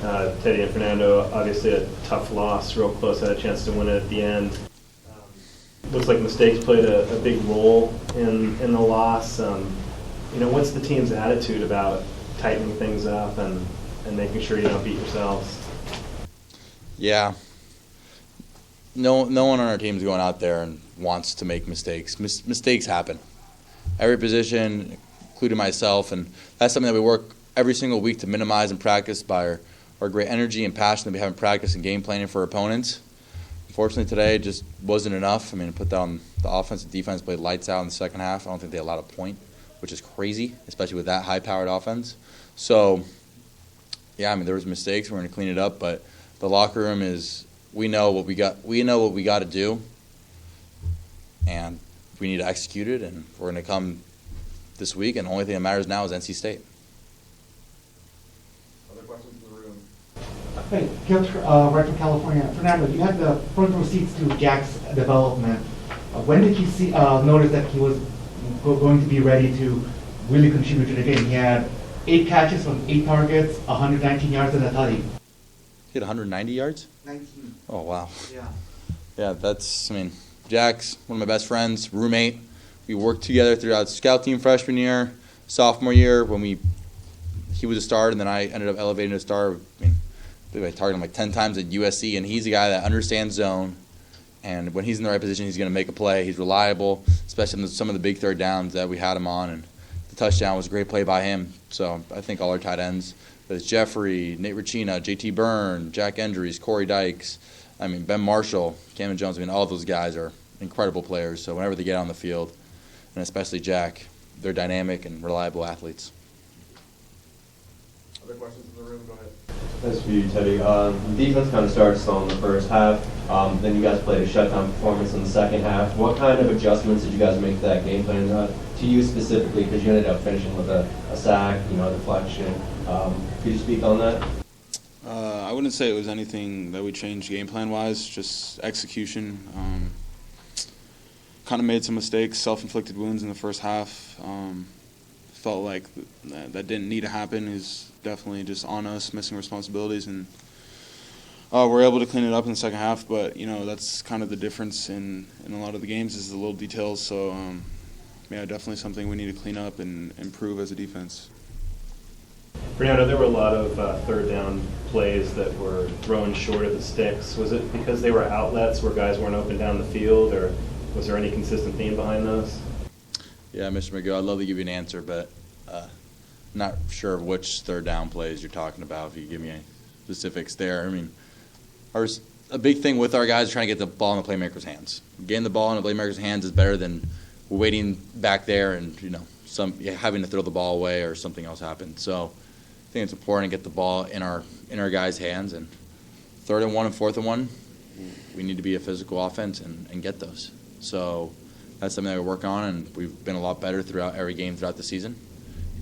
Teddye and Fernando, obviously a tough loss, real close, had a chance to win it at the end. Looks like mistakes played a big role in the loss. What's the team's attitude about tightening things up and making sure you don't beat yourselves? Yeah. No one on our team is going out there and wants to make mistakes. Mistakes happen. Every position, including myself, and that's something that we work every single week to minimize and practice by our great energy and passion that we have in practice and game planning for opponents. Unfortunately, today it just wasn't enough. I mean, put that on the offense and defense, played lights out in the second half. I don't think they allowed a point, which is crazy, especially with that high-powered offense. So, yeah, I mean, there was mistakes. We're going to clean it up, but the locker room is, we know what we got to do, and we need to execute it, and we're going to come this week, and the only thing that matters now is NC State. Other questions in the room? Hey, Gil, right from California. Fernando, you had the front row seats to Jack's development. When did you notice that he was going to be ready to really contribute to the game? He had 8 catches from 8 targets, 119 yards, and a tutty. He had 190 yards? 19. Oh, wow. Yeah. Yeah, Jack's one of my best friends, roommate. We worked together throughout scout team freshman year, sophomore year when he was a star, and then I ended up elevating to a star. I targeted him like 10 times at USC, and he's a guy that understands zone. And when he's in the right position, he's going to make a play. He's reliable, especially in some of the big third downs that we had him on. And the touchdown was a great play by him. So I think all our tight ends, whether it's Jeffrey, Nate Ricina, J.T. Byrne, Jack Endries, Corey Dykes, Ben Marshall, Cameron Jones, all of those guys are incredible players. So whenever they get on the field, and especially Jack, they're dynamic and reliable athletes. Other questions in the room? Go ahead. That's for you, Teddye. The defense kind of started slow in the first half. Then you guys played a shutdown performance in the second half. What kind of adjustments did you guys make to that game plan? To you specifically, because you ended up finishing with a sack, a deflection. Could you speak on that? I wouldn't say it was anything that we changed game plan-wise, just execution. Kind of made some mistakes, self-inflicted wounds in the first half. Felt like that didn't need to happen. Is definitely just on us, missing responsibilities, and we're able to clean it up in the second half. But that's kind of the difference in a lot of the games is the little details. So definitely something we need to clean up and improve as a defense. Fernando, there were a lot of third down plays that were thrown short of the sticks. Was it because they were outlets where guys weren't open down the field, or was there any consistent theme behind those? Yeah, Mr. McGill, I'd love to give you an answer, but not sure which third down plays you're talking about. If you give me any specifics there. A big thing with our guys is trying to get the ball in the playmaker's hands. Getting the ball in the playmaker's hands is better than waiting back there and having to throw the ball away or something else happen. So I think it's important to get the ball in our guys' hands. And 3rd and 1 and 4th and 1, we need to be a physical offense and get those. So that's something that we work on, and we've been a lot better throughout every game throughout the season.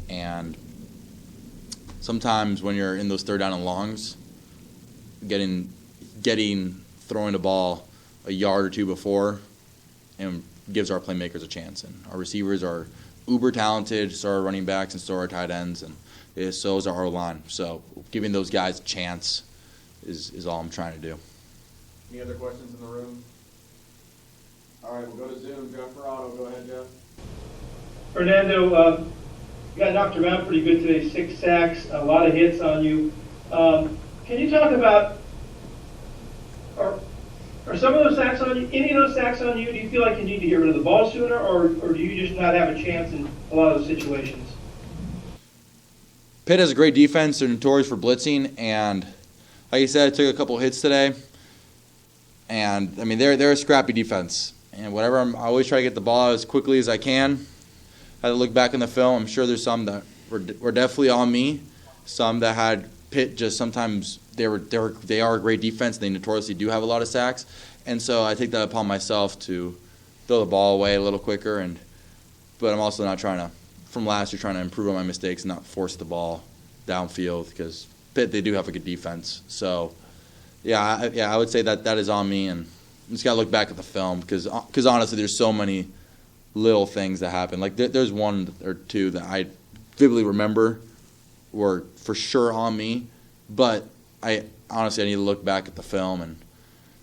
And sometimes when you're in those third down and longs, throwing the ball a yard or two before and gives our playmakers a chance. And our receivers are uber talented, so are our running backs and so are our tight ends, and so is our O-line. So giving those guys a chance is all I'm trying to do. Any other questions in the room? All right, we'll go to Zoom. Jeff Ferraro, go ahead, Jeff. Fernando, you got knocked around pretty good today, 6 sacks, a lot of hits on you. Can you talk about, are some of those sacks on you, any of those sacks on you, do you feel like you need to get rid of the ball sooner, or do you just not have a chance in a lot of those situations? Pitt has a great defense. They're notorious for blitzing, and like you said, I took a couple hits today. And, they're a scrappy defense. And I always try to get the ball as quickly as I can. I had to look back in the film. I'm sure there's some that were definitely on me. Some that had Pitt just sometimes they are a great defense. They notoriously do have a lot of sacks. And so I take that upon myself to throw the ball away a little quicker. But I'm also not trying to improve on my mistakes and not force the ball downfield because Pitt, they do have a good defense. So, I would say that is on me, and you just got to look back at the film because honestly, there's so many little things that happen. Like there's one or two that I vividly remember were for sure on me, but I honestly I need to look back at the film, and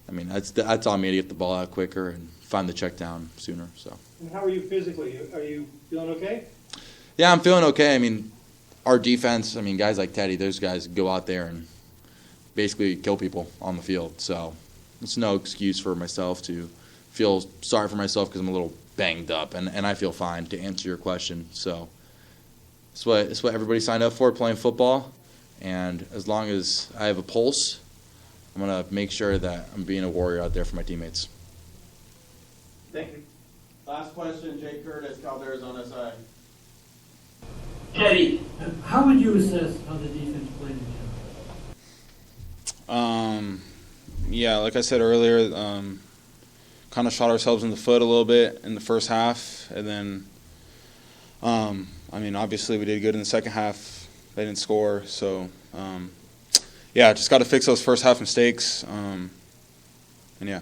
I mean that's on me to get the ball out quicker and find the check down sooner. So. And how are you physically? Are you feeling okay? Yeah, I'm feeling okay. I mean, our defense. I mean, guys like Teddye, those guys go out there and basically kill people on the field. So it's no excuse for myself to feel sorry for myself because I'm a little banged up, and I feel fine, to answer your question. So it's what everybody signed up for, playing football, and as long as I have a pulse, I'm going to make sure that I'm being a warrior out there for my teammates. Thank you. Last question, Jake Curtis, Cal Bears on SI. Teddye, how would you assess how the defense played in general? Yeah, like I said earlier, kind of shot ourselves in the foot a little bit in the first half, and then, I mean, obviously we did good in the second half. They didn't score, so yeah, just got to fix those first half mistakes, and yeah.